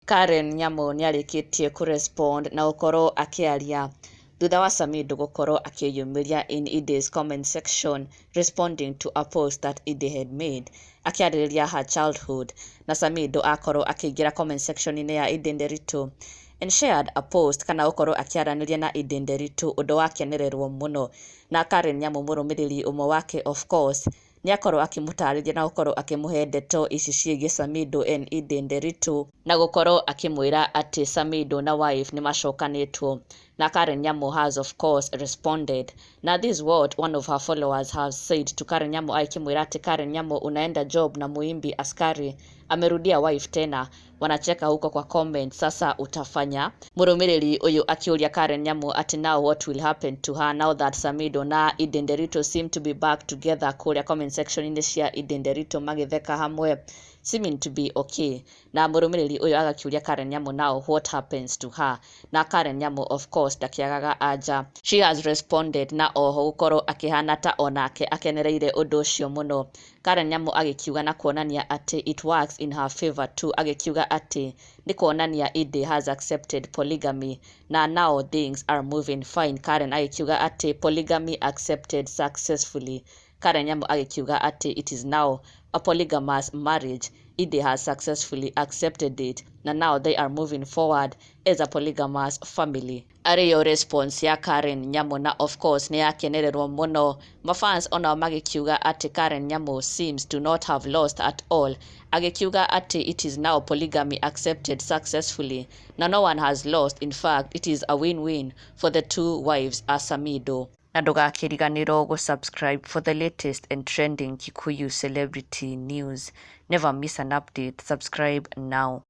Karen Nyamo nĩarĩkĩtie kũrespond na gũkorwo akĩaria thutha wa Samidoh gũkorwo akĩyumĩria in Edday's comment section responding to a post that Edday had made akĩarĩrĩria her childhood, na Samidoh akorwo akĩingĩra comment section-inĩ ya Edday Nderitu and shared a post kana gũkorwo akĩaranĩria na Edday Nderitu ũndũ wakenererwo mũno, na Karen Nyamo mũrũmĩrĩri ũmwe wake of course nĩakorwo akĩmũtarĩria na gũkorwo akĩmũhe ndeto ici ciĩgiĩ Samidoh and Edday Nderitu na gũkorwo akĩmwĩra atĩ Samidoh na wife nĩmacokanĩtwo, na Karen Nyamo has of course responded. Now this is what one of her followers have said to Karen Nyamo akimwĩra ati Karen Nyamo unaenda job na muimbi askari amerudia wife tena, wanacheka huko kwa comment, sasa utafanya. Mũrũmĩrĩri ũyũ akiuria Karen Nyamo ati now what will happen to her now that Samidoh na Edday Nderitu seem to be back together, kuria comment section inĩ cia Edday Nderitu magĩtheka hamwe seeming to be okay. Na mũrũmĩrĩri ũyũ agakiuria Karen Nyamo now what happens to her, na Karen Nyamo of course ndakiagaga anja. She has responded na oho gũkorwo akĩhana ta onake akenereire ũndũ ũcio mũno. Karen Nyamo agĩkiuga na kuonania ati it works in her favor too, agĩkiuga ati nĩ kuonania Edday has accepted polygamy na now things are moving fine. Karen agĩkiuga ati polygamy accepted successfully. Karen Nyamo agĩkiuga ati it is now a polygamous marriage. Edday has successfully accepted it na now they are moving forward as a polygamous family. Ariyo response ya Karen Nyamo na of course nĩ yakenererwo mũno. Mafans onao magĩkiuga ati Karen Nyamo seems to not have lost at all. Agĩkiuga ati it is now polygamy accepted successfully na no one has lost, in fact it is a win-win for the two wives a Samidoh. Na ndũgakĩriganĩrwo gũsubscribe for the latest and trending Kikuyu celebrity news. Never miss an update. Subscribe now.